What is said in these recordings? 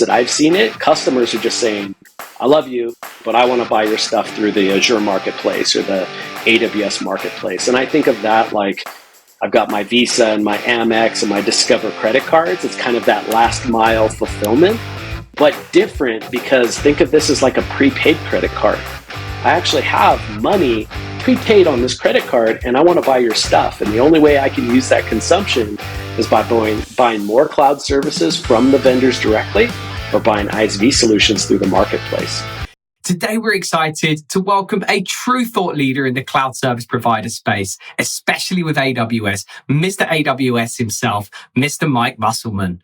that I've seen it, customers are just saying, I love you, but I want to buy your stuff through the Azure marketplace or the AWS marketplace. And I think of that like I've got my Visa and my Amex and my Discover credit cards. It's kind of that last mile fulfillment, but different because think of this as like a prepaid credit card. I actually have money prepaid on this credit card and I want to buy your stuff. And the only way I can use that consumption is by buying more cloud services from the vendors directly or buying ISV solutions through the marketplace. Today, we're excited to welcome a true thought leader in the cloud service provider space, especially with AWS, Mr. AWS himself, Mr. Mike Musselman.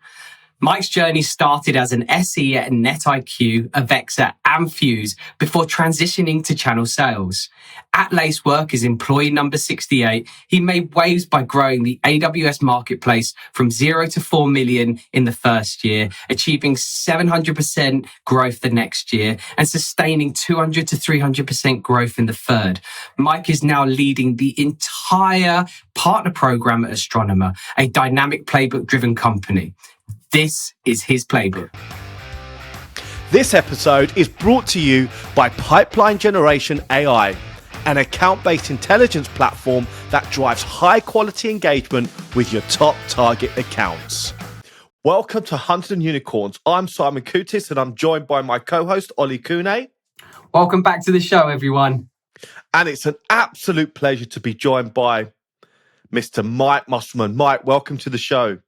Mike's journey started as an SE at NetIQ, Avexa, and Fuse before transitioning to channel sales. At Lacework as employee number 68, he made waves by growing the AWS marketplace from 0 to 4 million in the first year, achieving 700% growth the next year, and sustaining 200 to 300% growth in the third. Mike is now leading the entire partner program at Astronomer, a dynamic playbook-driven company. This is his playbook. This episode is brought to you by Pipeline Generation AI, an account-based intelligence platform that drives high-quality engagement with your top target accounts. Welcome to Hunted and Unicorns. I'm Simon Kutis, and I'm joined by my co-host, Ollie Kune. Welcome back to the show, everyone. And it's an absolute pleasure to be joined by Mr. Mike Musselman. Mike, welcome to the show.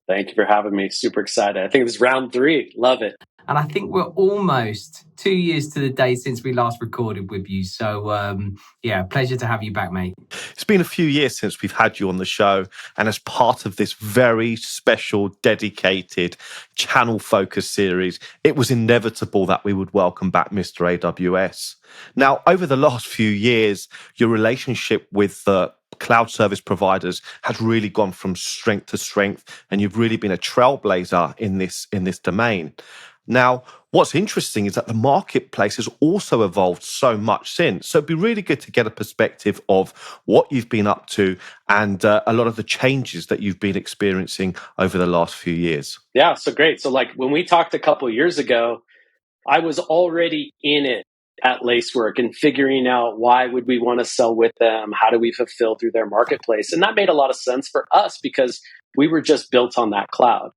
Thank you for having me. Super excited. I think this is round 3. Love it. And I think we're almost 2 years to the day since we last recorded with you. So, pleasure to have you back, mate. It's been a few years since we've had you on the show. And as part of this very special, dedicated, channel-focused series, it was inevitable that we would welcome back Mr. AWS. Now, over the last few years, your relationship with the cloud service providers has really gone from strength to strength, and you've really been a trailblazer in this domain. Now, what's interesting is that the marketplace has also evolved so much since. So it'd be really good to get a perspective of what you've been up to and a lot of the changes that you've been experiencing over the last few years. Yeah, so great. So like when we talked a couple of years ago, I was already in it at Lacework and figuring out why would we want to sell with them? How do we fulfill through their marketplace? And that made a lot of sense for us because we were just built on that cloud.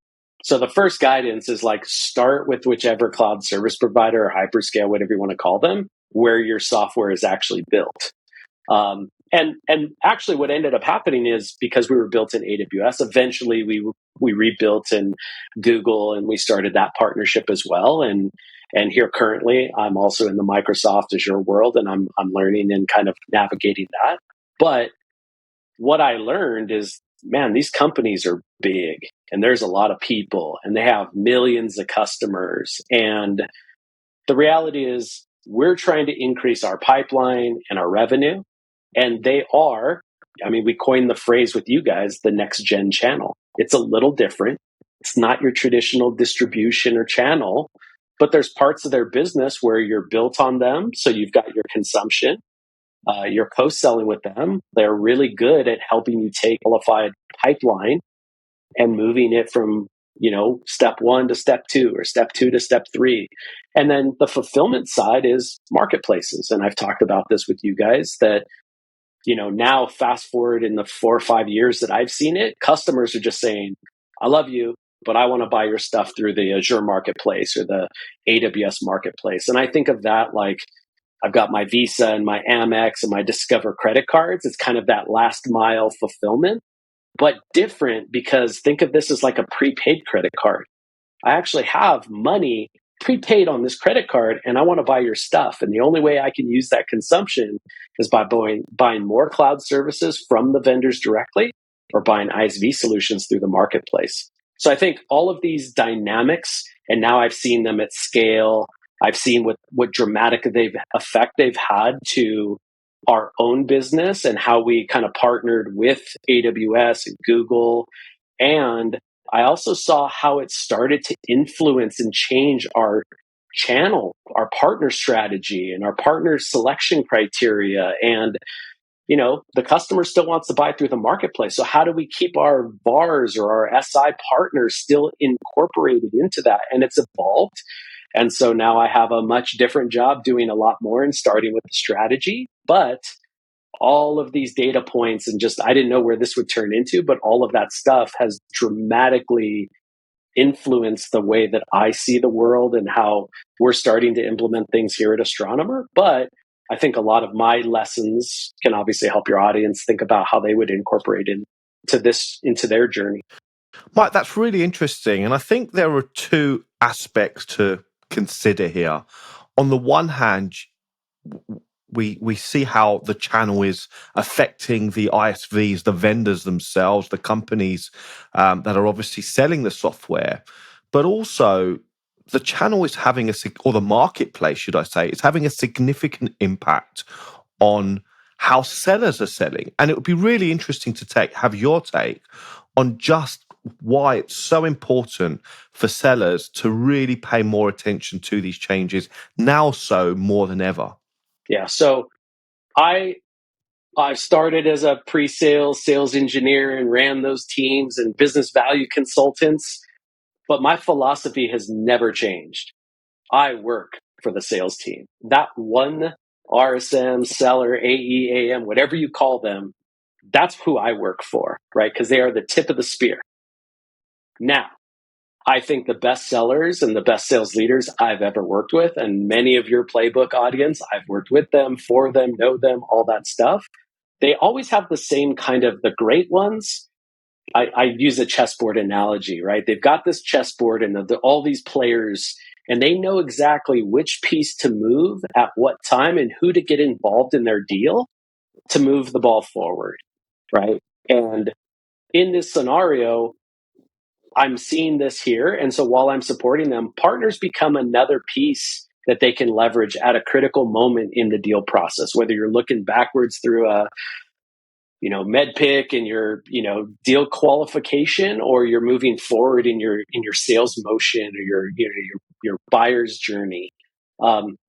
So the first guidance is like start with whichever cloud service provider or hyperscale, whatever you want to call them, where your software is actually built. And actually what ended up happening is because we were built in AWS, eventually we rebuilt in Google and we started that partnership as well. And here currently, I'm also in the Microsoft Azure world, and I'm learning and kind of navigating that. But what I learned is, man, these companies are big, and there's a lot of people, and they have millions of customers. And the reality is, we're trying to increase our pipeline and our revenue, and they are. I mean, we coined the phrase with you guys, the next gen channel. It's a little different. It's not your traditional distribution or channel. But there's parts of their business where you're built on them. So you've got your consumption, you're co-selling with them. They're really good at helping you take qualified pipeline and moving it from, step 1 to step 2 or step 2 to step 3. And then the fulfillment side is marketplaces. And I've talked about this with you guys that, now fast forward in the 4 or 5 years that I've seen it, customers are just saying, I love you, but I want to buy your stuff through the Azure marketplace or the AWS marketplace. And I think of that like I've got my Visa and my Amex and my Discover credit cards. It's kind of that last mile fulfillment, but different because think of this as like a prepaid credit card. I actually have money prepaid on this credit card and I want to buy your stuff. And the only way I can use that consumption is by buying more cloud services from the vendors directly or buying ISV solutions through the marketplace. So I think all of these dynamics, and now I've seen them at scale. I've seen what dramatic effect they've had to our own business and how we kind of partnered with AWS and Google. And I also saw how it started to influence and change our channel, our partner strategy, and our partner selection criteria. And the customer still wants to buy through the marketplace. So how do we keep our VARs or our SI partners still incorporated into that? And it's evolved. And so now I have a much different job doing a lot more and starting with the strategy. But all of these data points and I didn't know where this would turn into, but all of that stuff has dramatically influenced the way that I see the world and how we're starting to implement things here at Astronomer. But I think a lot of my lessons can obviously help your audience think about how they would incorporate into their journey. Mike, that's really interesting. And I think there are two aspects to consider here. On the one hand, we see how the channel is affecting the ISVs, the vendors themselves, the companies that are obviously selling the software, but also the channel is having or the marketplace, should I say, is having a significant impact on how sellers are selling. And it would be really interesting to have your take on just why it's so important for sellers to really pay more attention to these changes now, so more than ever. Yeah. So I started as a pre-sales sales engineer and ran those teams and business value consultants, but my philosophy has never changed. I work for the sales team. That one RSM, seller, AE, AM, whatever you call them, that's who I work for, right? Because they are the tip of the spear. Now, I think the best sellers and the best sales leaders I've ever worked with, and many of your playbook audience, I've worked with them, for them, know them, all that stuff. They always have the same kind of the great ones. I use a chessboard analogy, right? They've got this chessboard and all these players, and they know exactly which piece to move at what time and who to get involved in their deal to move the ball forward, right? And in this scenario, I'm seeing this here. And so while I'm supporting them, partners become another piece that they can leverage at a critical moment in the deal process, whether you're looking backwards through a med pick and your deal qualification, or you're moving forward in your sales motion or your buyer's journey.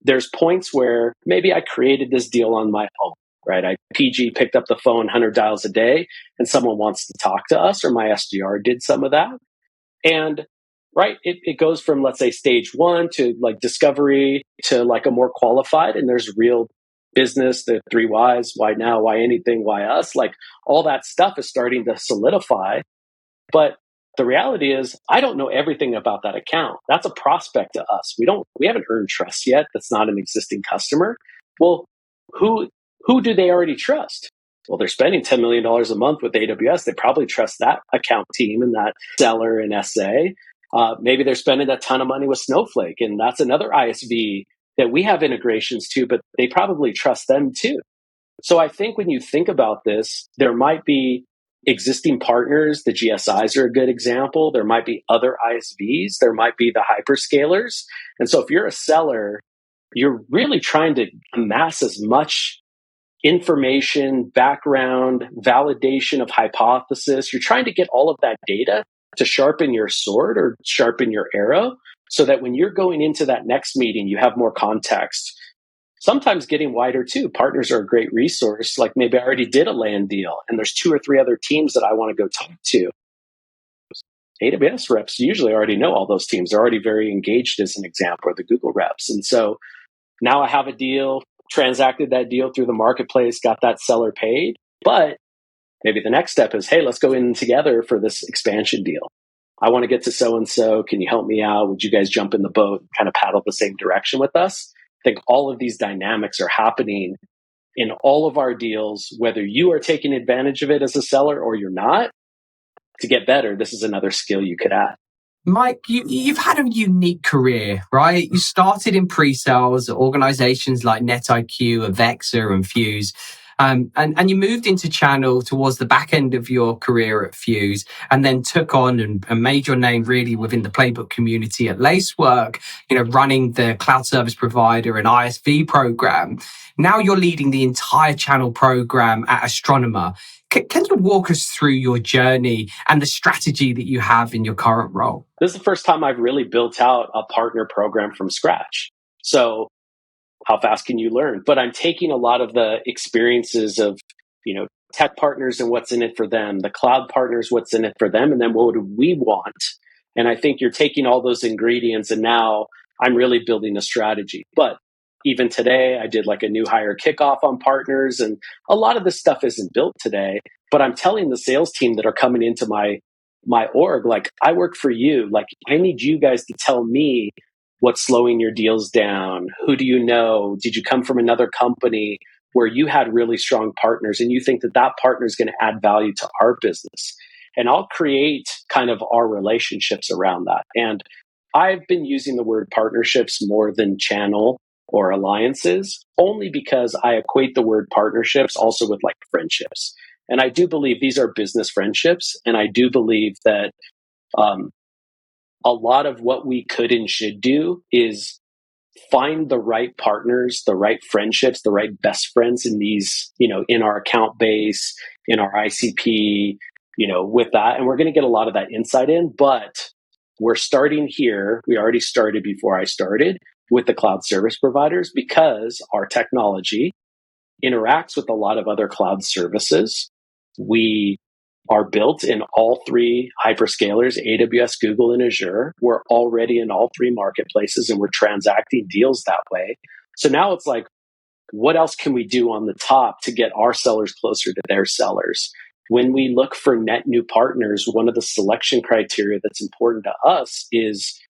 There's points where maybe I created this deal on my own, right? I picked up the phone 100 dials a day and someone wants to talk to us, or my SDR did some of that. And right, it goes from, let's say, stage one to like discovery to like a more qualified, and there's real business, the 3 whys, why now, why anything, why us, like all that stuff is starting to solidify. But the reality is I don't know everything about that account. That's a prospect to us. We haven't earned trust yet. That's not an existing customer. Well, who do they already trust? Well, they're spending $10 million a month with AWS. They probably trust that account team and that seller and SA. Maybe they're spending a ton of money with Snowflake, and that's another ISV that we have integrations to, but they probably trust them too. So I think when you think about this, there might be existing partners. The GSIs are a good example. There might be other ISVs. There might be the hyperscalers. And so if you're a seller, you're really trying to amass as much information, background, validation of hypothesis. You're trying to get all of that data to sharpen your sword or sharpen your arrow so that when you're going into that next meeting, you have more context. Sometimes getting wider too. Partners are a great resource. Like maybe I already did a land deal and there's 2 or 3 other teams that I want to go talk to. AWS reps usually already know all those teams. They're already very engaged, as an example, or the Google reps. And so now I have a deal, transacted that deal through the marketplace, got that seller paid. But maybe the next step is, hey, let's go in together for this expansion deal. I want to get to so-and-so. Can you help me out? Would you guys jump in the boat and kind of paddle the same direction with us? I think all of these dynamics are happening in all of our deals, whether you are taking advantage of it as a seller or you're not. To get better, this is another skill you could add. Mike, you've had a unique career, right? You started in pre-sales at organizations like NetIQ, Avexa, and Fuse. And you moved into channel towards the back end of your career at Fuse, and then took on and made your name really within the playbook community at Lacework, running the cloud service provider and ISV program. Now you're leading the entire channel program at Astronomer. Can you walk us through your journey and the strategy that you have in your current role? This is the first time I've really built out a partner program from scratch. So how fast can you learn? But I'm taking a lot of the experiences of tech partners and what's in it for them, the cloud partners, what's in it for them, and then what do we want? And I think you're taking all those ingredients and now I'm really building a strategy. But even today, I did like a new hire kickoff on partners, and a lot of this stuff isn't built today. But I'm telling the sales team that are coming into my org, like, I work for you. Like, I need you guys to tell me what's slowing your deals down. Who do you know? Did you come from another company where you had really strong partners and you think that that partner is going to add value to our business? And I'll create kind of our relationships around that. And I've been using the word partnerships more than channel or alliances, only because I equate the word partnerships also with like friendships. And I do believe these are business friendships. And I do believe that a lot of what we could and should do is find the right partners, the right friendships, the right best friends in these, in our account base, in our ICP, with that. And we're going to get a lot of that insight in, but we're starting here. We already started before I started with the cloud service providers because our technology interacts with a lot of other cloud services. We are built in all three hyperscalers, AWS, Google, and Azure. We're already in all three marketplaces and we're transacting deals that way. So now it's like, what else can we do on the top to get our sellers closer to their sellers? When we look for net new partners, one of the selection criteria that's important to us is,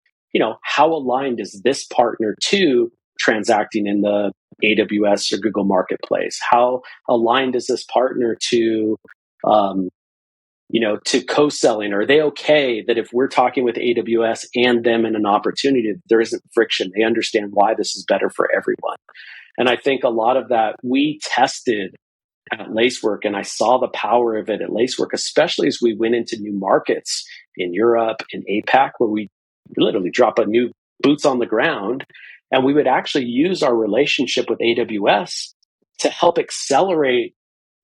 how aligned is this partner to transacting in the AWS or Google marketplace? How aligned is this partner to, to co-selling? Are they okay that if we're talking with AWS and them in an opportunity, there isn't friction? They understand why this is better for everyone. And I think a lot of that we tested at Lacework, and I saw the power of it at Lacework, especially as we went into new markets in Europe and APAC, where we literally drop a new boots on the ground. And we would actually use our relationship with AWS to help accelerate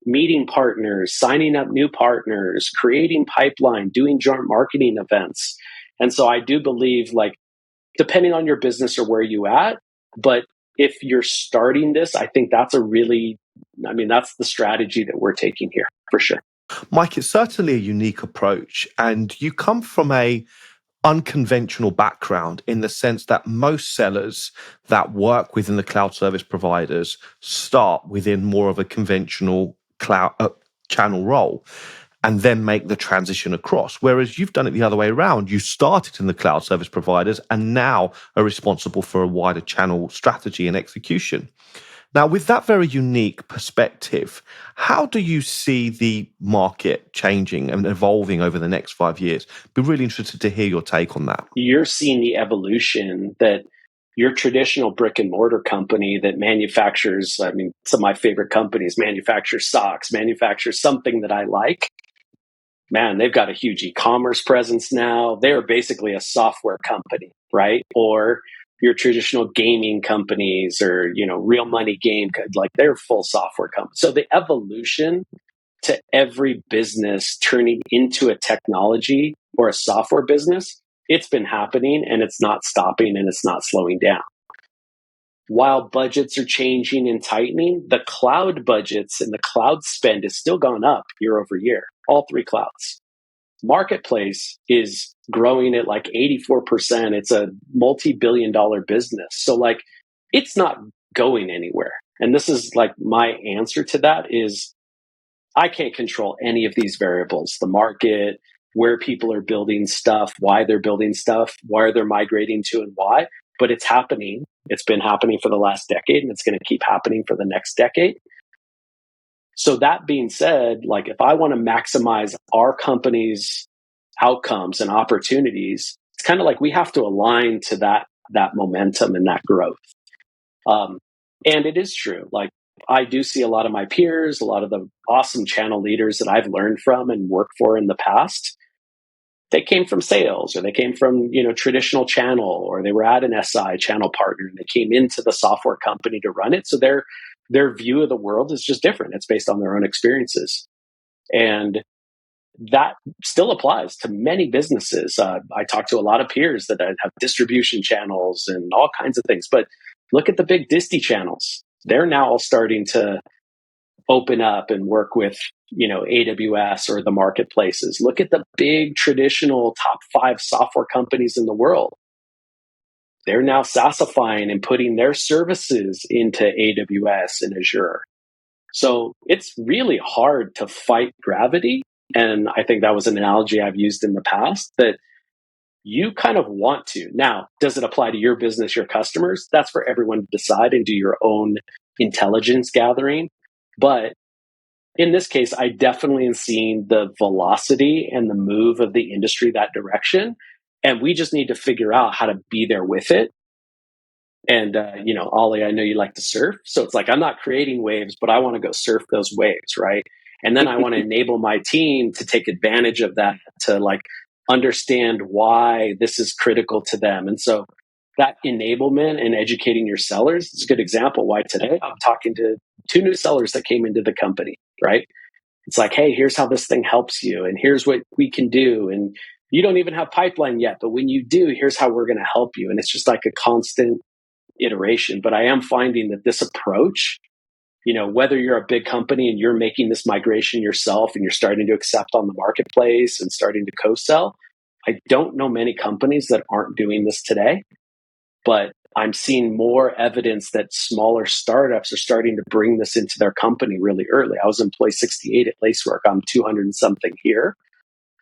meeting partners, signing up new partners, creating pipeline, doing joint marketing events. And so I do believe, like, depending on your business or where you at, but if you're starting this, I think that's that's the strategy that we're taking here for sure. Mike, it's certainly a unique approach, and you come from a unconventional background in the sense that most sellers that work within the cloud service providers start within more of a conventional cloud channel role and then make the transition across. Whereas you've done it the other way around. You started in the cloud service providers and now are responsible for a wider channel strategy and execution. Now, with that very unique perspective, how do you see the market changing and evolving over the next 5 years? Be really interested to hear your take on that. You're seeing the evolution that your traditional brick and mortar company that manufactures, some of my favorite companies manufacture socks, manufacture something that I like. Man, they've got a huge e-commerce presence now. They're basically a software company, right? Or your traditional gaming companies or, real money game, like they're full software companies. So the evolution to every business turning into a technology or a software business, it's been happening and it's not stopping and it's not slowing down. While budgets are changing and tightening, the cloud budgets and the cloud spend is still gone up year over year, all three clouds. Marketplace is growing at like 84%. It's a multi-billion-dollar business. So like, it's not going anywhere. And this is like my answer to that is I can't control any of these variables, the market, where people are building stuff, why they're building stuff, where they're migrating to and why, but it's happening. It's been happening for the last decade and it's going to keep happening for the next decade. So that being said, like if I want to maximize our company's outcomes and opportunities, it's kind of like we have to align to that momentum and that growth. And it is true. Like I do see a lot of my peers, a lot of the awesome channel leaders that I've learned from and worked for in the past. They came from sales or they came from, traditional channel, or they were at an SI channel partner and they came into the software company to run it. So their view of the world is just different. It's based on their own experiences. And that still applies to many businesses. I talk to a lot of peers that have distribution channels and all kinds of things, but look at the big disty channels. They're now all starting to open up and work with, AWS or the marketplaces. Look at the big traditional top 5 software companies in the world. They're now SaaSifying and putting their services into AWS and Azure. So it's really hard to fight gravity. And I think that was an analogy I've used in the past, that you kind of want to. Now, does it apply to your business, your customers? That's for everyone to decide and do your own intelligence gathering. But in this case, I definitely am seeing the velocity and the move of the industry that direction. And we just need to figure out how to be there with it. And, Ollie, I know you like to surf. So it's like, I'm not creating waves, but I want to go surf those waves, right? And then I want to enable my team to take advantage of that, to like understand why this is critical to them. And so that enablement and educating your sellers is a good example why today I'm talking to 2 new sellers that came into the company, right? It's like, hey, here's how this thing helps you, and here's what we can do. And you don't even have pipeline yet, but when you do, here's how we're going to help you. And it's just like a constant iteration. But I am finding that this approach, whether you're a big company and you're making this migration yourself and you're starting to accept on the marketplace and starting to co-sell, I don't know many companies that aren't doing this today, but I'm seeing more evidence that smaller startups are starting to bring this into their company really early. I was employee 68 at Lacework. I'm 200 and something here,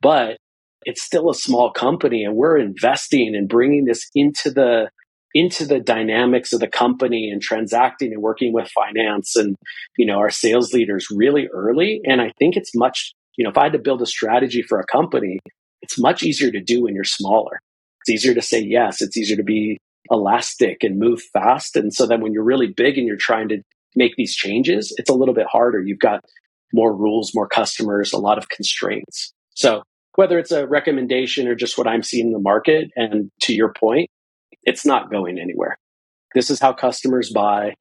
but it's still a small company, and we're investing and bringing this into the dynamics of the company and transacting and working with finance and, our sales leaders really early. And I think it's much, if I had to build a strategy for a company, it's much easier to do when you're smaller. It's easier to say yes. It's easier to be elastic and move fast. And so then when you're really big and you're trying to make these changes, it's a little bit harder. You've got more rules, more customers, a lot of constraints. So whether it's a recommendation or just what I'm seeing in the market, and to your point, it's not going anywhere. This is how customers buy.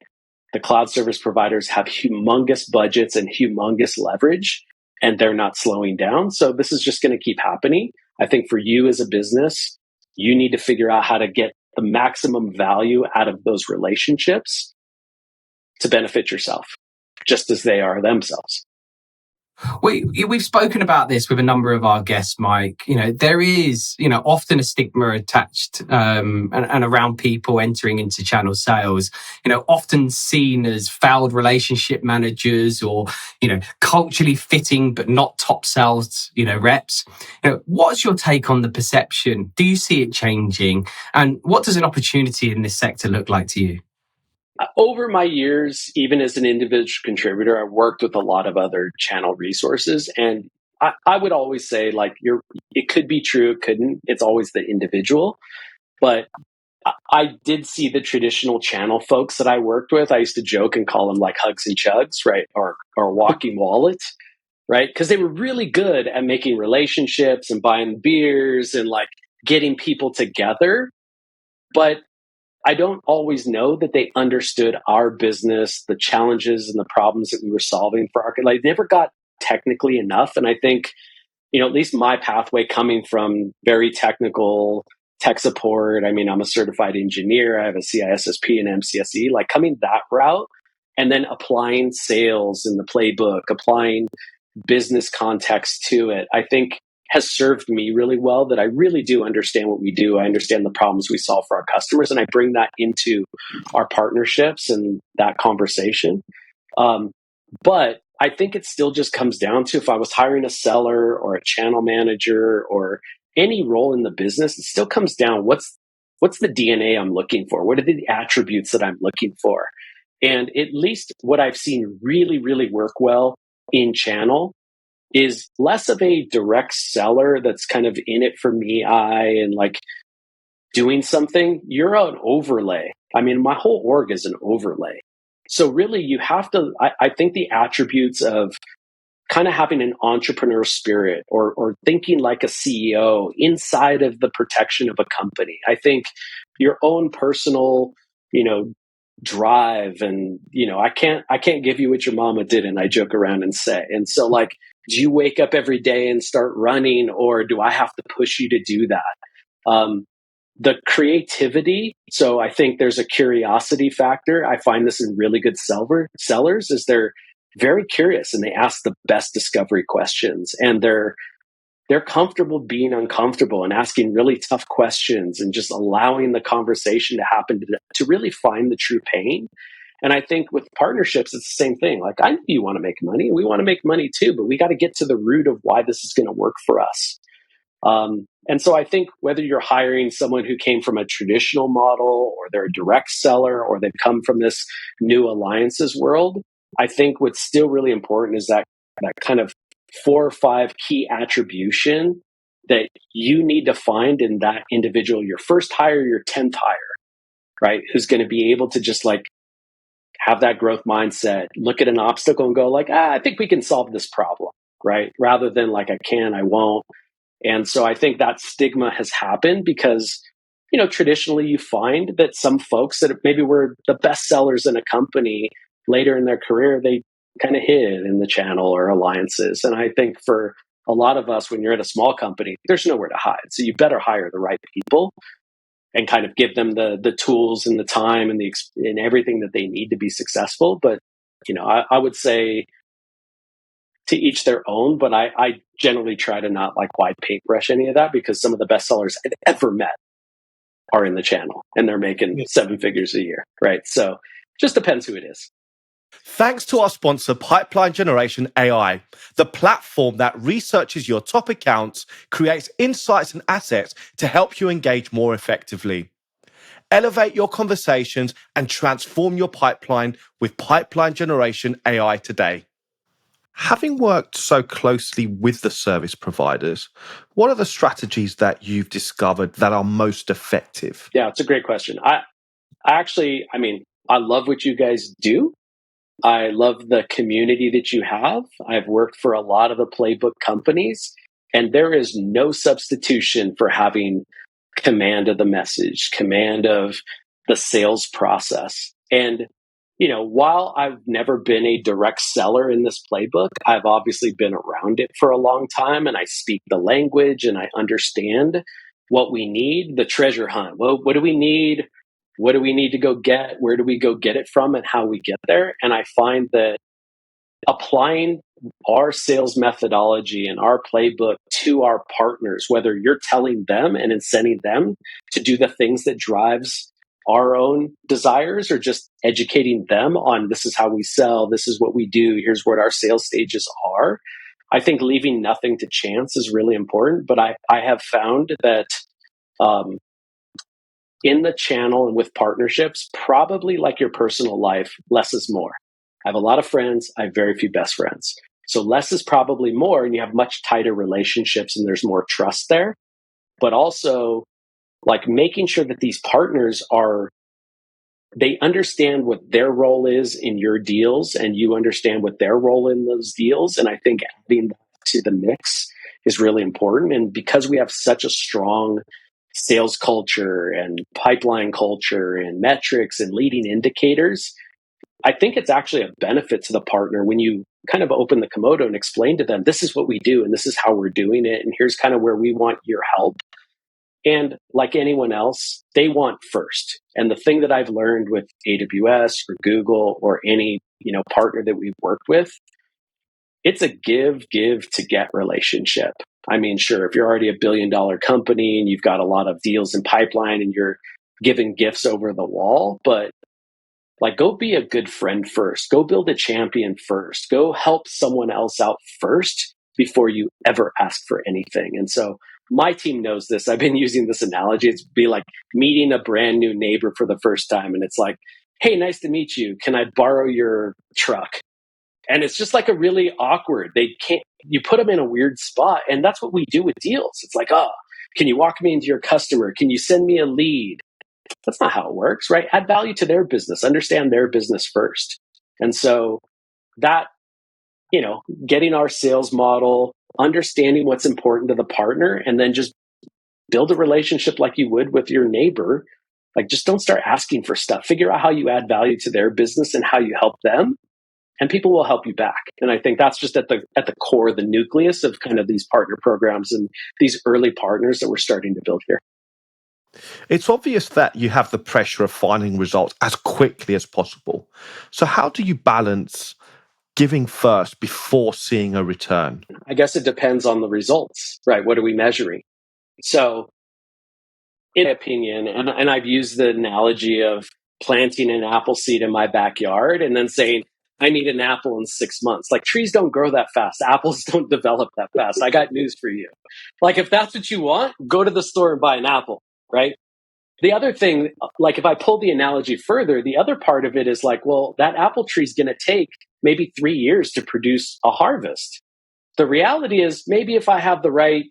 The cloud service providers have humongous budgets and humongous leverage, and they're not slowing down. So this is just going to keep happening. I think for you as a business, you need to figure out how to get the maximum value out of those relationships to benefit yourself, just as they are themselves. We've spoken about this with a number of our guests, Mike. There is, often a stigma attached and around people entering into channel sales, often seen as failed relationship managers or, culturally fitting, but not top sales, reps. What's your take on the perception? Do you see it changing? And what does an opportunity in this sector look like to you? Over my years, even as an individual contributor, I worked with a lot of other channel resources. And I would always say, like, it could be true, it couldn't. It's always the individual. But I did see the traditional channel folks that I worked with. I used to joke and call them like hugs and chugs, right? Or walking wallets, right? Because they were really good at making relationships and buying beers and like getting people together. But I don't always know that they understood our business, the challenges and the problems that we were solving for our, like, never got technically enough. And I think, at least my pathway coming from very technical tech support. I mean, I'm a certified engineer. I have a CISSP and MCSE, like coming that route and then applying sales in the playbook, applying business context to it, I think has served me really well, that I really do understand what we do. I understand the problems we solve for our customers, and I bring that into our partnerships and that conversation. But I think it still just comes down to, if I was hiring a seller or a channel manager or any role in the business, it still comes down, what's the DNA I'm looking for? What are the attributes that I'm looking for? And at least what I've seen really, really work well in channel is less of a direct seller that's kind of in it for me, and like doing something. You're an overlay. I mean, my whole org is an overlay. So really you have to, I think the attributes of kind of having an entrepreneur spirit or thinking like a CEO inside of the protection of a company. I think your own personal, drive and, I can't give you what your mama didn't, I joke around and say. And so like, do you wake up every day and start running, or do I have to push you to do that? The creativity. So I think there's a curiosity factor. I find this in really good sellers is very curious and they ask the best discovery questions, and they're comfortable being uncomfortable and asking really tough questions and just allowing the conversation to happen to really find the true pain. And I think with partnerships, it's the same thing. Like, I know you want to make money. We want to make money too, but we got to get to the root of why this is going to work for us. And so I think whether you're hiring someone who came from a traditional model, or they're a direct seller, or they've come from this new alliances world, I think what's still really important is that kind of 4 or 5 key attribution that you need to find in that individual, your first hire, your 10th hire, right? Who's going to be able to just like have that growth mindset, look at an obstacle and go like, I think we can solve this problem, right? Rather than like, I can, I won't. And so I think that stigma has happened because, traditionally you find that some folks that maybe were the best sellers in a company later in their career, they kind of hid in the channel or alliances. And I think for a lot of us, when you're at a small company, there's nowhere to hide. So you better hire the right people and kind of give them the tools and the time and everything that they need to be successful. But, I would say to each their own, but I generally try to not like wide paintbrush any of that, because some of the best sellers I've ever met are in the channel and they're making 7 figures a year, right? So just depends who it is. Thanks to our sponsor, Pipeline Generation AI, the platform that researches your top accounts, creates insights and assets to help you engage more effectively. Elevate your conversations and transform your pipeline with Pipeline Generation AI today. Having worked so closely with the service providers, what are the strategies that you've discovered that are most effective? Yeah, it's a great question. I love what you guys do. I love the community that you have. I've worked for a lot of the playbook companies, and there is no substitution for having command of the message, command of the sales process. And, while I've never been a direct seller in this playbook, I've obviously been around it for a long time, and I speak the language and I understand what we need, the treasure hunt. Well, what do we need? What do we need to go get? Where do we go get it from, and how we get there? And I find that applying our sales methodology and our playbook to our partners, whether you're telling them and incenting them to do the things that drives our own desires, or just educating them on this is how we sell, this is what we do, here's what our sales stages are. I think leaving nothing to chance is really important. But I have found that in the channel and with partnerships, probably like your personal life, less is more. I have a lot of friends. I have very few best friends. So less is probably more, and you have much tighter relationships and there's more trust there. But also like making sure that these partners they understand what their role is in your deals, and you understand what their role in those deals. And I think adding that to the mix is really important. And because we have such a strong sales culture and pipeline culture and metrics and leading indicators, I think it's actually a benefit to the partner when you kind of open the Komodo and explain to them, this is what we do and this is how we're doing it. And here's kind of where we want your help. And like anyone else, they want first. And the thing that I've learned with AWS or Google or any, partner that we've worked with, it's a give to get relationship. I mean, sure, if you're already a $1 billion company and you've got a lot of deals in pipeline and you're giving gifts over the wall, but like, go be a good friend first. Go build a champion first. Go help someone else out first before you ever ask for anything. And so my team knows this. I've been using this analogy. It's be like meeting a brand new neighbor for the first time. And it's like, hey, nice to meet you. Can I borrow your truck? And it's just like a really awkward, you put them in a weird spot. And that's what we do with deals. It's like, can you walk me into your customer? Can you send me a lead? That's not how it works, right? Add value to their business, understand their business first. And so that, getting our sales model, understanding what's important to the partner, and then just build a relationship like you would with your neighbor. Like, just don't start asking for stuff. Figure out how you add value to their business and how you help them, and people will help you back. And I think that's just at the core, the nucleus of kind of these partner programs and these early partners that we're starting to build here. It's obvious that you have the pressure of finding results as quickly as possible. So how do you balance giving first before seeing a return? I guess it depends on the results, right? What are we measuring? So, in my opinion, and I've used the analogy of planting an apple seed in my backyard and then saying, I need an apple in 6 months. Like, trees don't grow that fast. Apples don't develop that fast. I got news for you. Like, if that's what you want, go to the store and buy an apple, right? The other thing, like if I pull the analogy further, the other part of it is like, well, that apple tree is going to take maybe 3 years to produce a harvest. The reality is maybe if I have the right,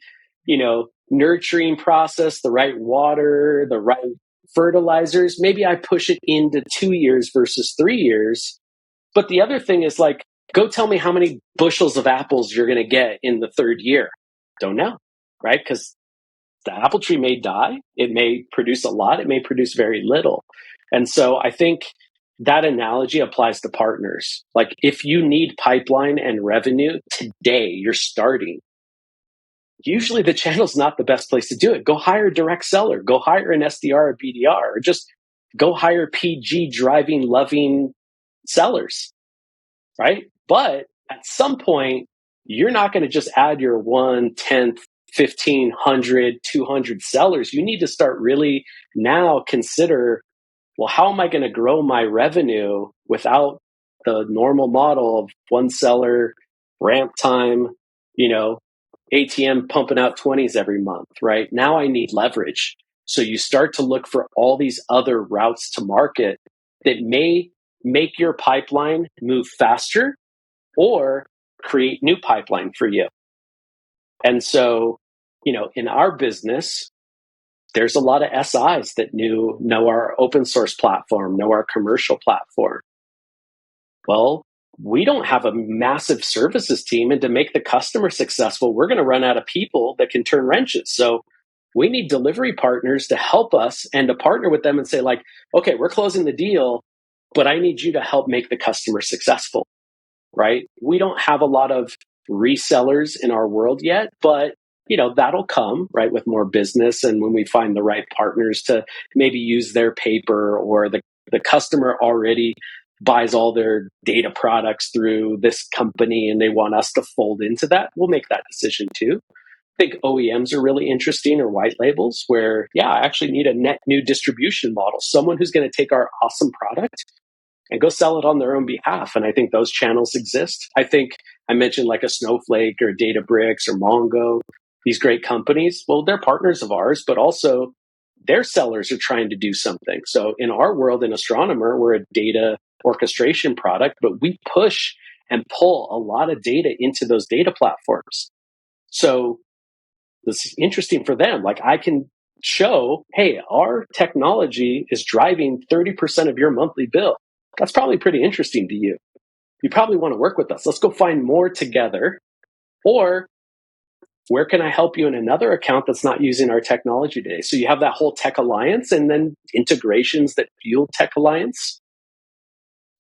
nurturing process, the right water, the right fertilizers, maybe I push it into 2 years versus 3 years. But the other thing is like, go tell me how many bushels of apples you're going to get in the third year. Don't know, right? Because the apple tree may die. It may produce a lot. It may produce very little. And so I think that analogy applies to partners. Like if you need pipeline and revenue today, you're starting. Usually the channel's not the best place to do it. Go hire a direct seller. Go hire an SDR or BDR. Or just go hire PG driving, loving sellers, right? But at some point, you're not going to just add your 1/10, 1,500, 200 sellers. You need to start really now consider, well, how am I going to grow my revenue without the normal model of one seller, ramp time, ATM pumping out 20s every month, right? Now I need leverage. So you start to look for all these other routes to market that may make your pipeline move faster or create new pipeline for you. And so, in our business, there's a lot of SIs that know our open source platform, know our commercial platform. Well, we don't have a massive services team, and to make the customer successful, we're going to run out of people that can turn wrenches. So we need delivery partners to help us and to partner with them and say like, okay, we're closing the deal, but I need you to help make the customer successful, right? We don't have a lot of resellers in our world yet, but that'll come, right, with more business and when we find the right partners to maybe use their paper, or the customer already buys all their data products through this company and they want us to fold into that, we'll make that decision too. I think OEMs are really interesting, or white labels, where, I actually need a net new distribution model, someone who's going to take our awesome product and go sell it on their own behalf. And I think those channels exist. I think I mentioned like a Snowflake or Databricks or Mongo, these great companies. Well, they're partners of ours, but also their sellers are trying to do something. So in our world, in Astronomer, we're a data orchestration product, but we push and pull a lot of data into those data platforms. So this is interesting for them. Like I can show, hey, our technology is driving 30% of your monthly bill. That's probably pretty interesting to you. You probably want to work with us. Let's go find more together. Or where can I help you in another account that's not using our technology today? So you have that whole tech alliance and then integrations that fuel tech alliance.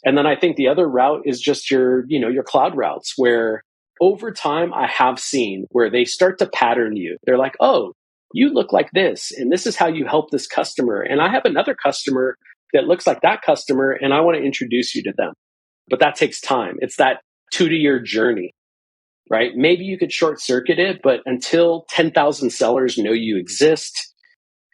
And then I think the other route is just your cloud routes, where over time I have seen where they start to pattern you. They're like, oh, you look like this, and this is how you help this customer. And I have another customer that looks like that customer, and I want to introduce you to them. But that takes time. It's that 2-year journey, right? Maybe you could short circuit it, but until 10,000 sellers know you exist,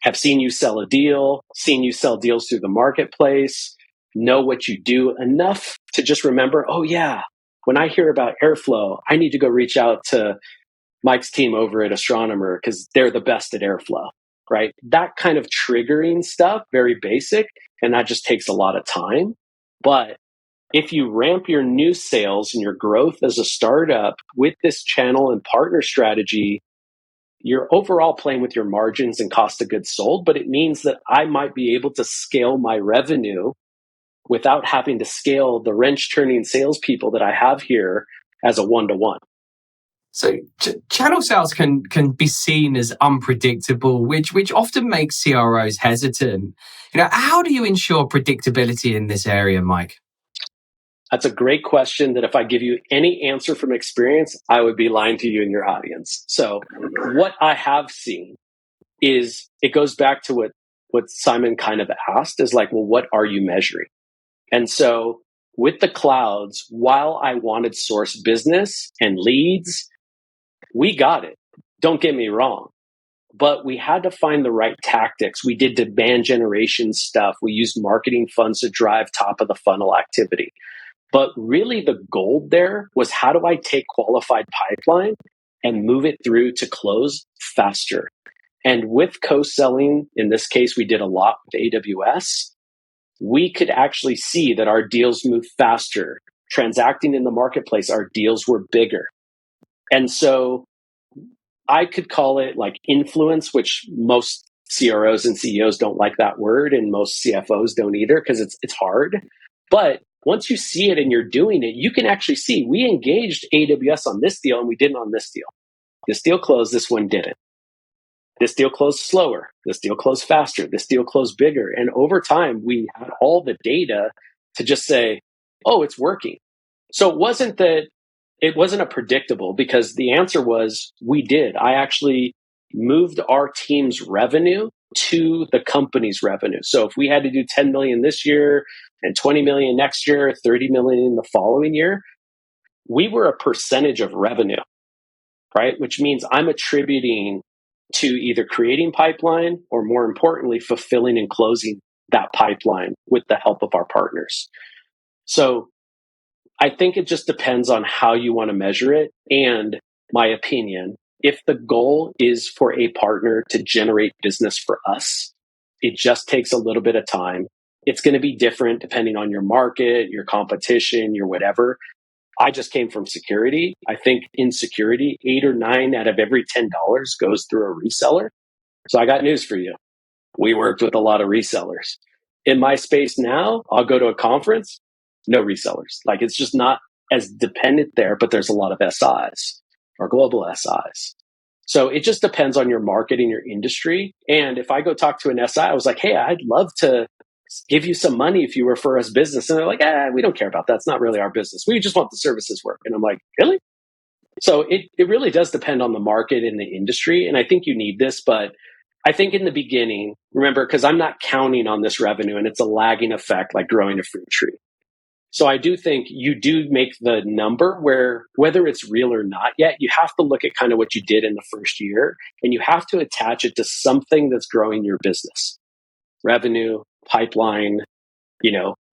have seen you sell a deal, seen you sell deals through the marketplace, know what you do enough to just remember, oh yeah, when I hear about airflow, I need to go reach out to Mike's team over at Astronomer because they're the best at airflow, right? That kind of triggering stuff, very basic, and that just takes a lot of time. But if you ramp your new sales and your growth as a startup with this channel and partner strategy, you're overall playing with your margins and cost of goods sold, but it means that I might be able to scale my revenue without having to scale the wrench turning salespeople that I have here as a 1-to-1. So channel sales can be seen as unpredictable, which often makes CROs hesitant. How do you ensure predictability in this area, Mike? That's a great question that if I give you any answer from experience, I would be lying to you and your audience. So what I have seen is it goes back to what Simon kind of asked is like, well, what are you measuring? And so with the clouds, while I wanted source business and leads, we got it. Don't get me wrong. But we had to find the right tactics. We did demand generation stuff. We used marketing funds to drive top of the funnel activity. But really the gold there was, how do I take qualified pipeline and move it through to close faster? And with co-selling, in this case, we did a lot with AWS. We could actually see that our deals moved faster. Transacting in the marketplace, our deals were bigger. And so I could call it like influence, which most CROs and CEOs don't like that word, and most CFOs don't either, because it's hard. But once you see it and you're doing it, you can actually see, we engaged AWS on this deal and we didn't on this deal. This deal closed, this one didn't. This deal closed slower. This deal closed faster. This deal closed bigger. And over time, we had all the data to just say, oh, it's working. So it wasn't a predictable, because the answer was, we did. I actually moved our team's revenue to the company's revenue. So if we had to do 10 million this year and 20 million next year, 30 million the following year, we were a percentage of revenue, right? Which means I'm attributing to either creating pipeline or, more importantly, fulfilling and closing that pipeline with the help of our partners. So I think it just depends on how you want to measure it. And my opinion, if the goal is for a partner to generate business for us, it just takes a little bit of time. It's going to be different depending on your market, your competition, your whatever. I just came from security. I think in security, 8 or 9 out of every $10 goes through a reseller. So I got news for you. We worked with a lot of resellers. In my space now, I'll go to a conference, no resellers. Like, it's just not as dependent there, but there's a lot of SIs or global SIs. So it just depends on your market and your industry. And if I go talk to an SI, I was like, hey, I'd love to give you some money if you refer us business. And they're like, we don't care about that. It's not really our business. We just want the services work. And I'm like, really? So it really does depend on the market and the industry. And I think you need this, but I think in the beginning, remember, because I'm not counting on this revenue and it's a lagging effect, like growing a fruit tree. So I do think you do make the number where, whether it's real or not yet, you have to look at kind of what you did in the first year, and you have to attach it to something that's growing your business. Revenue, pipeline,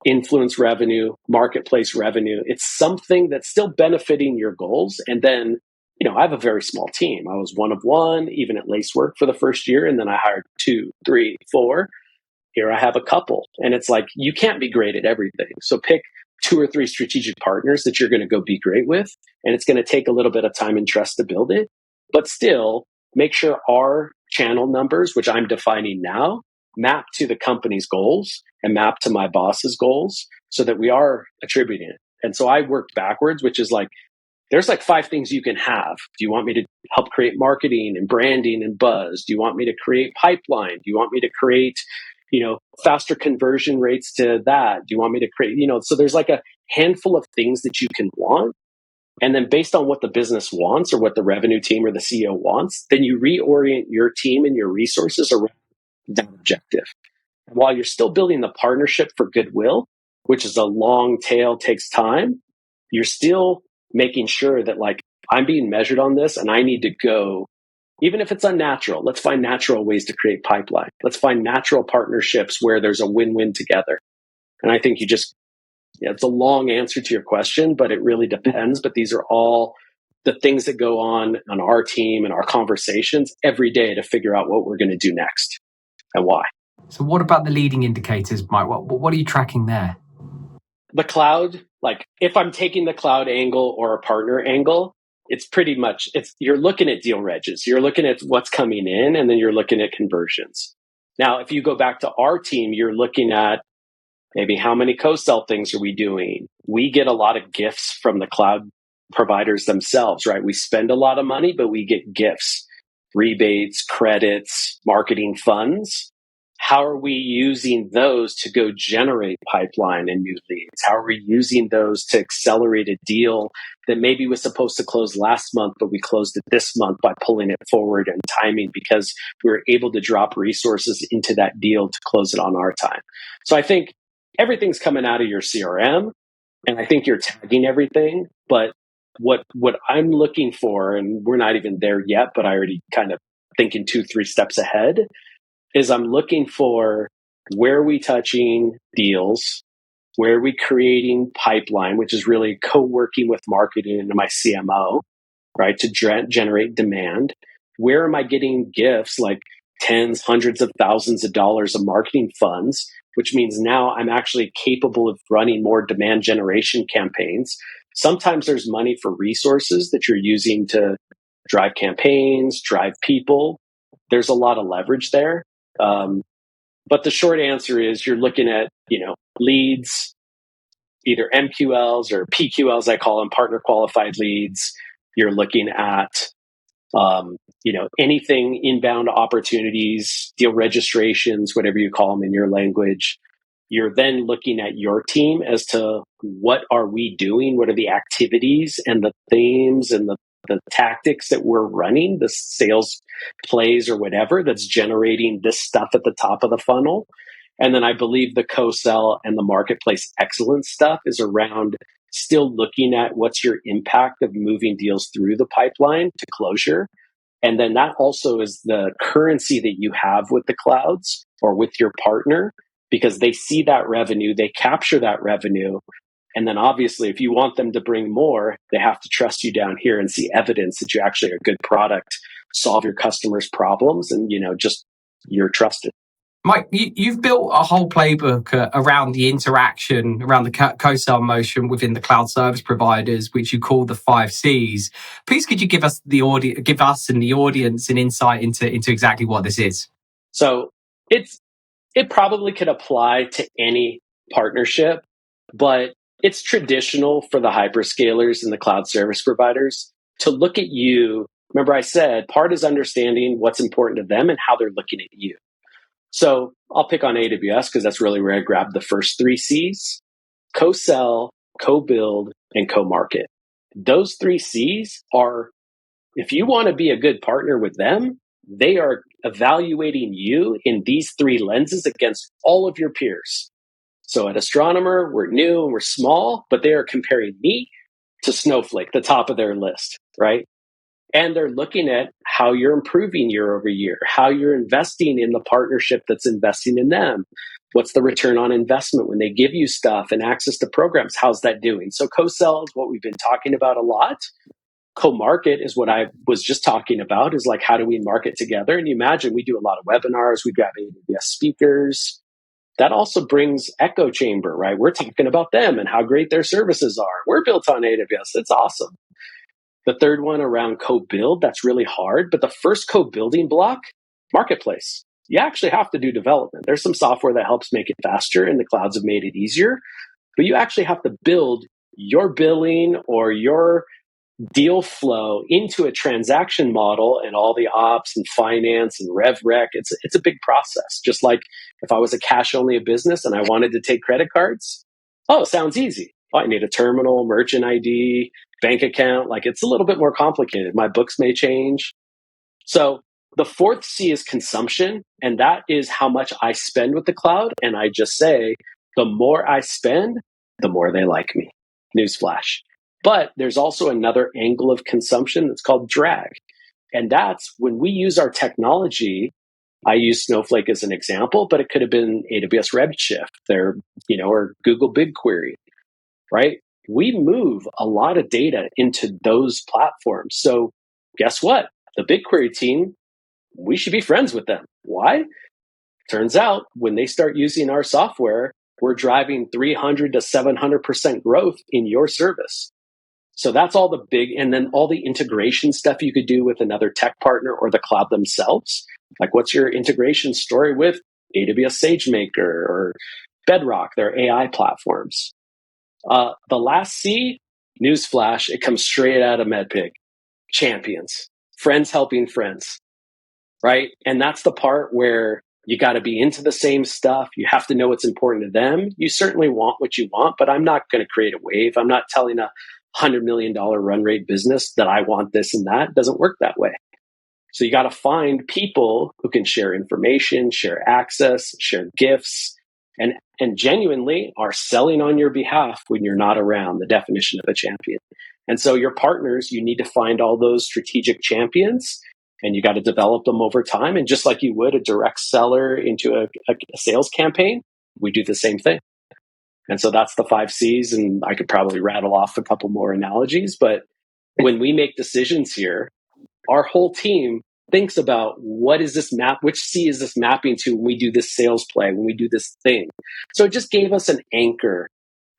influence revenue, marketplace revenue. It's something that's still benefiting your goals. And then, I have a very small team. I was one of one, even at Lacework for the first year. And then I hired 2, 3, 4. Here I have a couple. And it's like, you can't be great at everything. So pick 2 or 3 strategic partners that you're going to go be great with. And it's going to take a little bit of time and trust to build it. But still, make sure our channel numbers, which I'm defining now, map to the company's goals and map to my boss's goals, so that we are attributing it. And so I worked backwards, which is like, there's like 5 things you can have. Do you want me to help create marketing and branding and buzz? Do you want me to create pipeline? Do you want me to create, faster conversion rates to that? Do you want me to create, so there's like a handful of things that you can want. And then based on what the business wants or what the revenue team or the CEO wants, then you reorient your team and your resources around that objective. And while you're still building the partnership for goodwill, which is a long tail, takes time, you're still making sure that, like, I'm being measured on this and I need to go, even if it's unnatural, let's find natural ways to create pipeline. Let's find natural partnerships where there's a win-win together. And I think it's a long answer to your question, but it really depends. But these are all the things that go on our team and our conversations every day to figure out what we're going to do next and why. So what about the leading indicators, Mike? What are you tracking there? The cloud, like if I'm taking the cloud angle or a partner angle, it's pretty much, you're looking at deal regs, you're looking at what's coming in, and then you're looking at conversions. Now, if you go back to our team, you're looking at maybe how many co-sell things are we doing? We get a lot of gifts from the cloud providers themselves, right? We spend a lot of money, but we get gifts, rebates, credits, marketing funds. How are we using those to go generate pipeline and new leads? How are we using those to accelerate a deal that maybe was supposed to close last month, but we closed it this month by pulling it forward and timing because we were able to drop resources into that deal to close it on our time? So I think everything's coming out of your CRM. and I think you're tagging everything. But what I'm looking for, and we're not even there yet, but I already kind of thinking 2-3 steps ahead, is I'm looking for where are we touching deals, where are we creating pipeline, which is really co-working with marketing and my CMO, right, to generate demand. Where am I getting gifts like tens, hundreds of thousands of dollars of marketing funds, which means now I'm actually capable of running more demand generation campaigns. Sometimes there's money for resources that you're using to drive campaigns, drive people. There's a lot of leverage there. But the short answer is you're looking at, leads, either MQLs or PQLs, I call them, partner qualified leads. You're looking at, anything inbound opportunities, deal registrations, whatever you call them in your language. You're then looking at your team as to what are we doing? What are the activities and the themes and the tactics that we're running, the sales plays or whatever that's generating this stuff at the top of the funnel. And then I believe the co-sell and the marketplace excellence stuff is around still looking at what's your impact of moving deals through the pipeline to closure. And then that also is the currency that you have with the clouds or with your partner, because they see that revenue, they capture that revenue. And then obviously, if you want them to bring more, they have to trust you down here and see evidence that you actually are a good product, solve your customers' problems, and, just you're trusted. Mike, you've built a whole playbook around the interaction, around the co-sell motion within the cloud service providers, which you call the 5 Cs. Please, could you give us and the audience an insight into exactly what this is? So it probably could apply to any partnership, but it's traditional for the hyperscalers and the cloud service providers to look at you. Remember, I said part is understanding what's important to them and how they're looking at you. So I'll pick on AWS because that's really where I grabbed the first 3 Cs: co-sell, co-build, and co-market. Those 3 Cs are, if you want to be a good partner with them, they are evaluating you in these 3 lenses against all of your peers. So at Astronomer, we're new and we're small, but they are comparing me to Snowflake, the top of their list, right? And they're looking at how you're improving year over year, how you're investing in the partnership that's investing in them. What's the return on investment when they give you stuff and access to programs? How's that doing? So co-sell is what we've been talking about a lot. Co-market is what I was just talking about, is like, how do we market together? And you imagine we do a lot of webinars, we grab AWS speakers. That also brings echo chamber, right? We're talking about them and how great their services are. We're built on AWS. It's awesome. The third one around co-build, that's really hard. But the first co-building block, marketplace. You actually have to do development. There's some software that helps make it faster, and the clouds have made it easier. But you actually have to build your billing or your deal flow into a transaction model and all the ops and finance and rev rec. It's a big process. Just like if I was a cash only business and I wanted to take credit cards, oh, sounds easy. Oh, I need a terminal, merchant ID, bank account. Like, it's a little bit more complicated. My books may change. So the 4th C is consumption, and that is how much I spend with the cloud. And I just say, the more I spend, the more they like me. Newsflash. But there's also another angle of consumption that's called drag. And that's when we use our technology. I use Snowflake as an example, but it could have been AWS Redshift or Google BigQuery, right? We move a lot of data into those platforms. So guess what? The BigQuery team, we should be friends with them. Why? Turns out when they start using our software, we're driving 300 to 700% growth in your service. So that's all the big, and then all the integration stuff you could do with another tech partner or the cloud themselves. Like, what's your integration story with AWS SageMaker or Bedrock, their AI platforms? The last C, newsflash, it comes straight out of MedPig. Champions, friends helping friends, right? And that's the part where you got to be into the same stuff. You have to know what's important to them. You certainly want what you want, but I'm not going to create a wave. I'm not telling a $100 million run rate business that I want this and that. It doesn't work that way. So you got to find people who can share information, share access, share gifts, and genuinely are selling on your behalf when you're not around, the definition of a champion. And so your partners, you need to find all those strategic champions, and you got to develop them over time. And just like you would a direct seller into a sales campaign, we do the same thing. And so that's the 5 C's. And I could probably rattle off a couple more analogies. But when we make decisions here, our whole team thinks about what is this map, which C is this mapping to when we do this sales play, when we do this thing. So it just gave us an anchor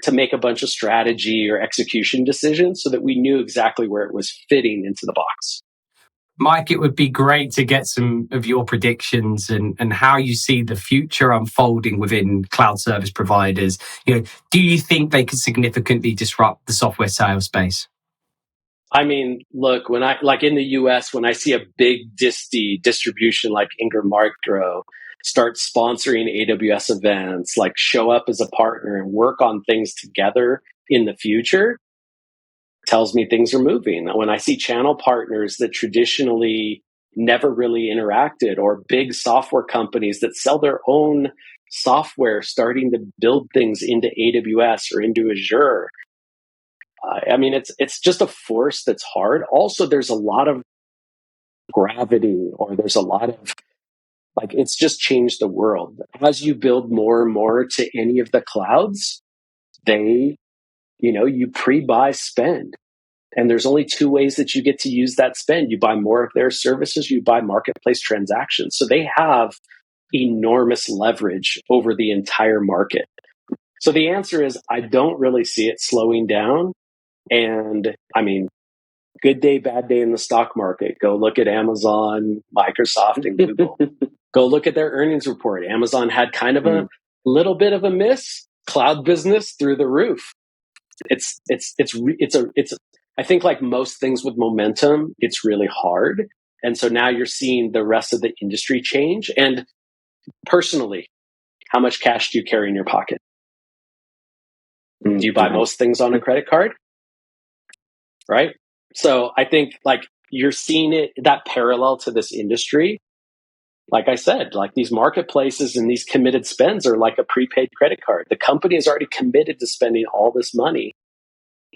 to make a bunch of strategy or execution decisions so that we knew exactly where it was fitting into the box. Mike, it would be great to get some of your predictions and how you see the future unfolding within cloud service providers. Do you think they could significantly disrupt the software sales space? I mean, look, when I like in the US, when I see a big distribution like Ingram Micro start sponsoring AWS events, like show up as a partner and work on things together in the future, tells me things are moving. When I see channel partners that traditionally never really interacted, or big software companies that sell their own software starting to build things into AWS or into Azure, I mean, it's just a force that's hard. Also, there's a lot of gravity, or there's a lot of it's just changed the world. As you build more and more to any of the clouds, you pre-buy spend. And there's only 2 ways that you get to use that spend. You buy more of their services, you buy marketplace transactions. So they have enormous leverage over the entire market. So the answer is, I don't really see it slowing down. And I mean, good day, bad day in the stock market. Go look at Amazon, Microsoft, and Google. Go look at their earnings report. Amazon had kind of a little bit of a miss. Cloud business through the roof. I think like most things with momentum, it's really hard. And so now you're seeing the rest of the industry change. And personally, how much cash do you carry in your pocket? Do you buy most things on a credit card? Right? So I think like you're seeing it, that parallel to this industry. Like I said, like these marketplaces and these committed spends are like a prepaid credit card. The company is already committed to spending all this money.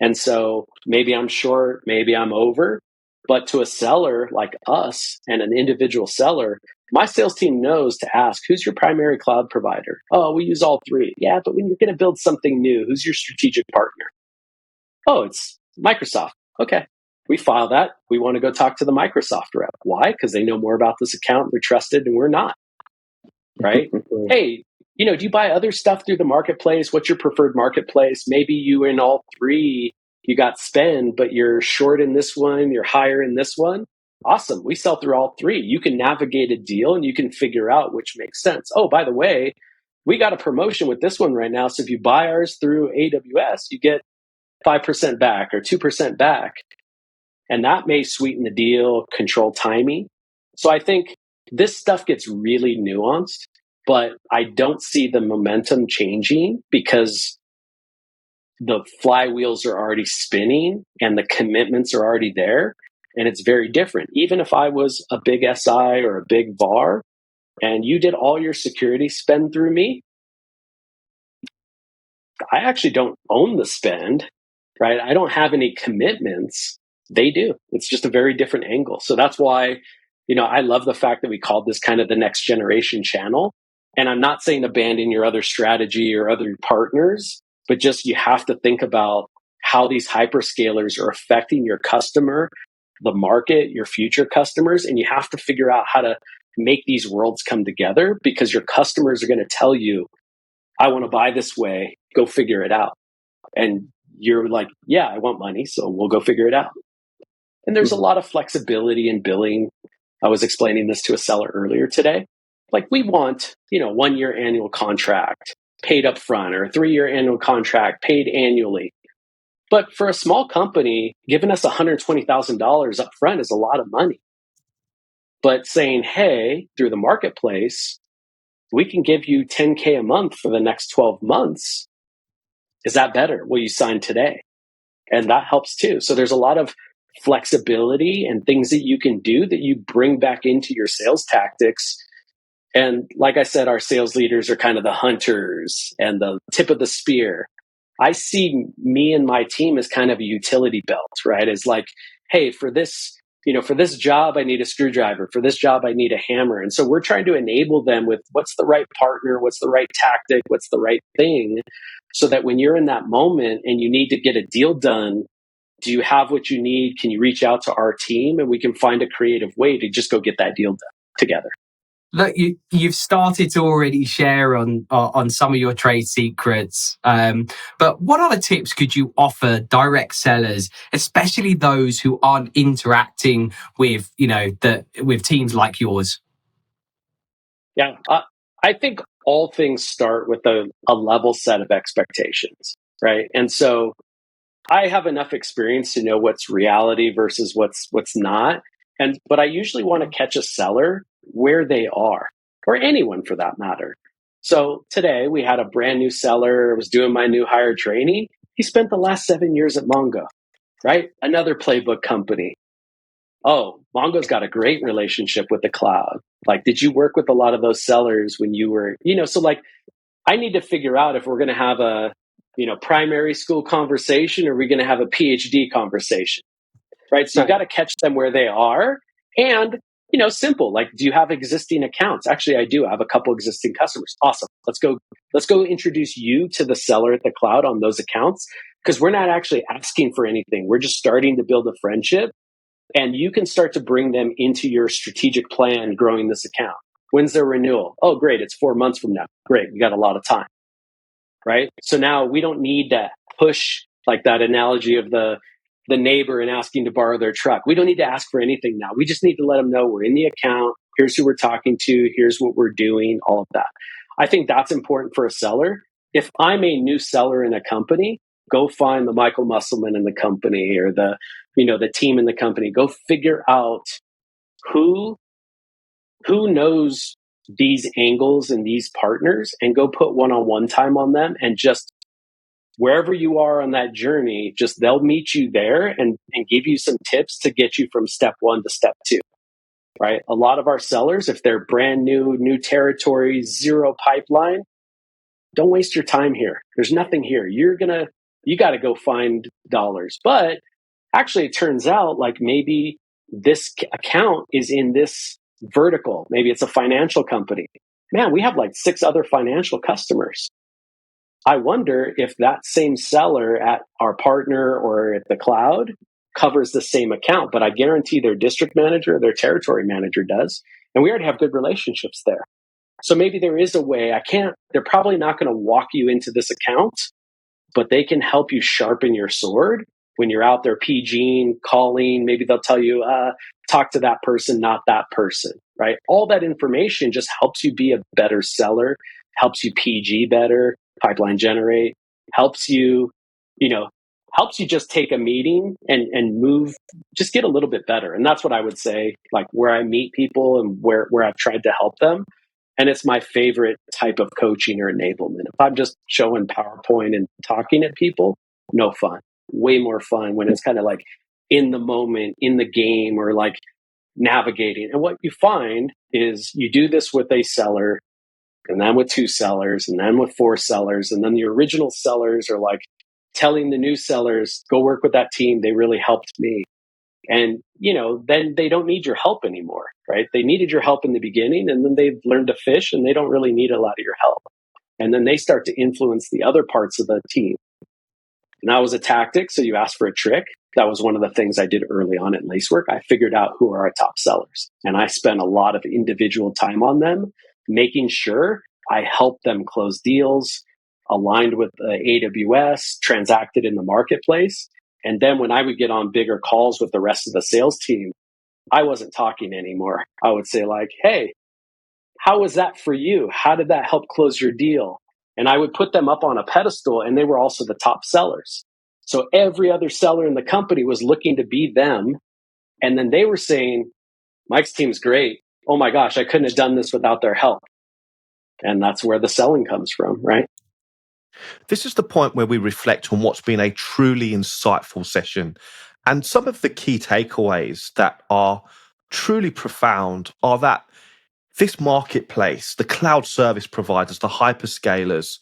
And so maybe I'm short, maybe I'm over, but to a seller like us and an individual seller, my sales team knows to ask, who's your primary cloud provider? Oh, we use all 3. Yeah, but when you're going to build something new, who's your strategic partner? Oh, it's Microsoft. Okay. We file that. We want to go talk to the Microsoft rep. Why? Because they know more about this account. They're trusted and we're not. Right? Hey, do you buy other stuff through the marketplace? What's your preferred marketplace? Maybe you in all 3, you got spend, but you're short in this one, you're higher in this one. Awesome. We sell through all 3. You can navigate a deal and you can figure out which makes sense. Oh, by the way, we got a promotion with this one right now. So if you buy ours through AWS, you get 5% back or 2% back. And that may sweeten the deal, control timing. So I think this stuff gets really nuanced, but I don't see the momentum changing because the flywheels are already spinning and the commitments are already there. And it's very different. Even if I was a big SI or a big VAR and you did all your security spend through me, I actually don't own the spend, right? I don't have any commitments. They do. It's just a very different angle. So that's why, I love the fact that we called this kind of the next generation channel. And I'm not saying abandon your other strategy or other partners, but just you have to think about how these hyperscalers are affecting your customer, the market, your future customers. And you have to figure out how to make these worlds come together because your customers are going to tell you, I want to buy this way, go figure it out. And you're like, yeah, I want money, so we'll go figure it out. And there's a lot of flexibility in billing. I was explaining this to a seller earlier today. Like we want, 1-year annual contract paid up front or a 3-year annual contract paid annually. But for a small company, giving us $120,000 up front is a lot of money. But saying, hey, through the marketplace, we can give you $10K a month for the next 12 months. Is that better? Will you sign today? And that helps too. So there's a lot of flexibility and things that you can do that you bring back into your sales tactics And like I said, our sales leaders are kind of the hunters and the tip of the spear. I see me and my team as kind of a utility belt, right? It's like, hey, for this, for this job, I need a screwdriver. For this job, I need a hammer. And so we're trying to enable them with what's the right partner, what's the right tactic, what's the right thing, so that when you're in that moment and you need to get a deal done, do you have what you need? Can you reach out to our team and we can find a creative way to just go get that deal done together? Look, you've started to already share on some of your trade secrets, but what other tips could you offer direct sellers, especially those who aren't interacting with with teams like yours? Yeah, I think all things start with a level set of expectations, right? And so I have enough experience to know what's reality versus what's not. But I usually want to catch a seller where they are, or anyone for that matter. So today we had a brand new seller, was doing my new hire training. He spent the last 7 years at Mongo, right? Another playbook company. Oh, Mongo's got a great relationship with the cloud. Like, did you work with a lot of those sellers when you were, so like I need to figure out if we're going to have a, primary school conversation or are we going to have a PhD conversation, right? So you got to catch them where they are. And, simple, like, do you have existing accounts? Actually, I do. I have a couple existing customers. Awesome. Let's go introduce you to the seller at the cloud on those accounts, because we're not actually asking for anything. We're just starting to build a friendship, and you can start to bring them into your strategic plan growing this account. When's their renewal? Oh, great. It's 4 months from now. Great. We got a lot of time, right? So now we don't need to push, like that analogy of the neighbor and asking to borrow their truck. We don't need to ask for anything now. We just need to let them know we're in the account. Here's who we're talking to. Here's what we're doing, all of that. I think that's important for a seller. If I'm a new seller in a company, go find the Michael Musselman in the company or the team in the company. Go figure out who knows these angles and these partners, and go put one-on-one time on them, and just wherever you are on that journey, just they'll meet you there and give you some tips to get you from step 1 to step 2, right? A lot of our sellers, if they're brand new territory, zero pipeline, don't waste your time here. There's nothing here. You got to go find dollars. But actually, it turns out like maybe this account is in this vertical. Maybe it's a financial company. Man, we have like 6 other financial customers. I wonder if that same seller at our partner or at the cloud covers the same account, but I guarantee their district manager, their territory manager does. And we already have good relationships there. So maybe there is a way. They're probably not going to walk you into this account, but they can help you sharpen your sword when you're out there PGing, calling. Maybe they'll tell you, talk to that person, not that person, right? All that information just helps you be a better seller, helps you PG better, pipeline generate, helps you, helps you just take a meeting and move, just get a little bit better. And that's what I would say, like where I meet people and where I've tried to help them. And it's my favorite type of coaching or enablement. If I'm just showing PowerPoint and talking at people, no fun. Way more fun when it's kind of like in the moment, in the game, or like navigating. And what you find is you do this with a seller, and then with 2 sellers, and then with 4 sellers. And then the original sellers are like telling the new sellers, go work with that team. They really helped me. And, then they don't need your help anymore, right? They needed your help in the beginning, and then they've learned to fish and they don't really need a lot of your help. And then they start to influence the other parts of the team. And that was a tactic. So you asked for a trick. That was one of the things I did early on at Lacework. I figured out who are our top sellers, and I spent a lot of individual time on them, making sure I helped them close deals, aligned with AWS, transacted in the marketplace. And then when I would get on bigger calls with the rest of the sales team, I wasn't talking anymore. I would say like, hey, how was that for you? How did that help close your deal? And I would put them up on a pedestal, and they were also the top sellers. So every other seller in the company was looking to be them. And then they were saying, Mike's team's great. Oh my gosh, I couldn't have done this without their help. And that's where the selling comes from, right? This is the point where we reflect on what's been a truly insightful session. And some of the key takeaways that are truly profound are that this marketplace, the cloud service providers, the hyperscalers,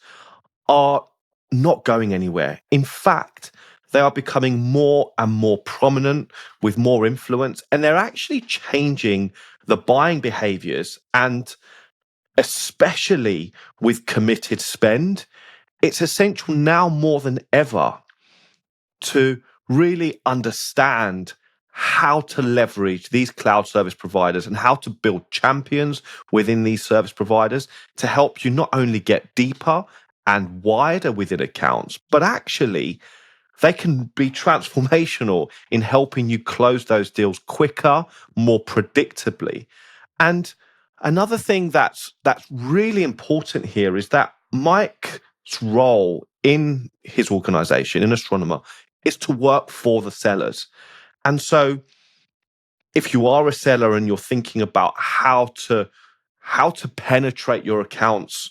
are not going anywhere. In fact, they are becoming more and more prominent with more influence, and they're actually changing the buying behaviors. And especially with committed spend, it's essential now more than ever to really understand how to leverage these cloud service providers and how to build champions within these service providers to help you not only get deeper and wider within accounts, but actually they can be transformational in helping you close those deals quicker, more predictably. And another thing that's really important here is that Mike's role in his organization, in Astronomer, is to work for the sellers. And so if you are a seller and you're thinking about how to penetrate your accounts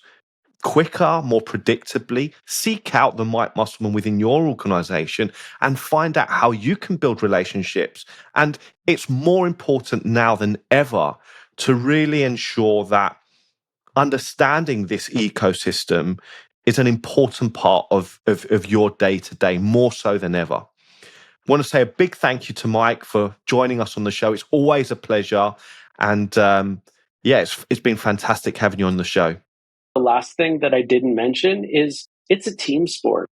quicker, more predictably, seek out the Mike Musselman within your organization and find out how you can build relationships. And it's more important now than ever to really ensure that understanding this ecosystem is an important part of your day-to-day, more so than ever. I want to say a big thank you to Mike for joining us on the show. It's always a pleasure. And it's been fantastic having you on the show. The last thing that I didn't mention is it's a team sport.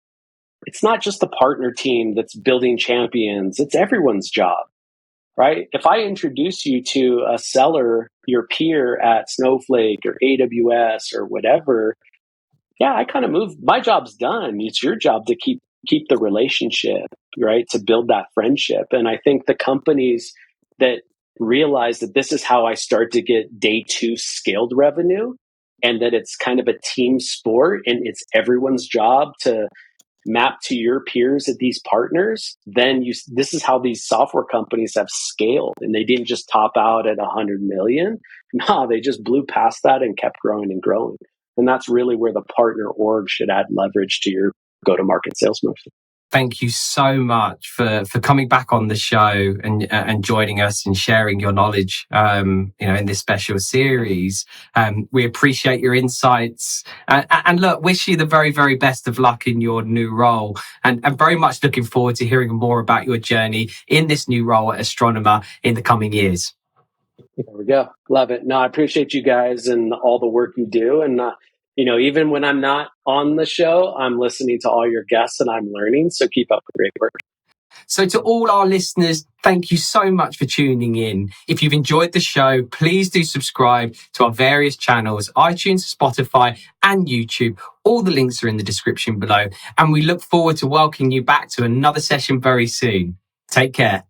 It's not just the partner team that's building champions. It's everyone's job, right? If I introduce you to a seller, your peer at Snowflake or AWS or whatever, yeah, I kind of move. My job's done. It's your job to keep the relationship, right? To build that friendship. And I think the companies that realize that this is how I start to get day two scaled revenue, and that it's kind of a team sport and it's everyone's job to map to your peers at these partners, then this is how these software companies have scaled. And they didn't just top out at 100 million. No, they just blew past that and kept growing and growing. And that's really where the partner org should add leverage to your go-to-market sales motion. Thank you so much for coming back on the show and joining us and sharing your knowledge, in this special series. We appreciate your insights and look, wish you the very, very best of luck in your new role, and very much looking forward to hearing more about your journey in this new role at Astronomer in the coming years. There we go. Love it. No, I appreciate you guys and all the work you do. And, even when I'm not on the show, I'm listening to all your guests and I'm learning. So keep up the great work. So to all our listeners, thank you so much for tuning in. If you've enjoyed the show, please do subscribe to our various channels, iTunes, Spotify, and YouTube. All the links are in the description below. And we look forward to welcoming you back to another session very soon. Take care.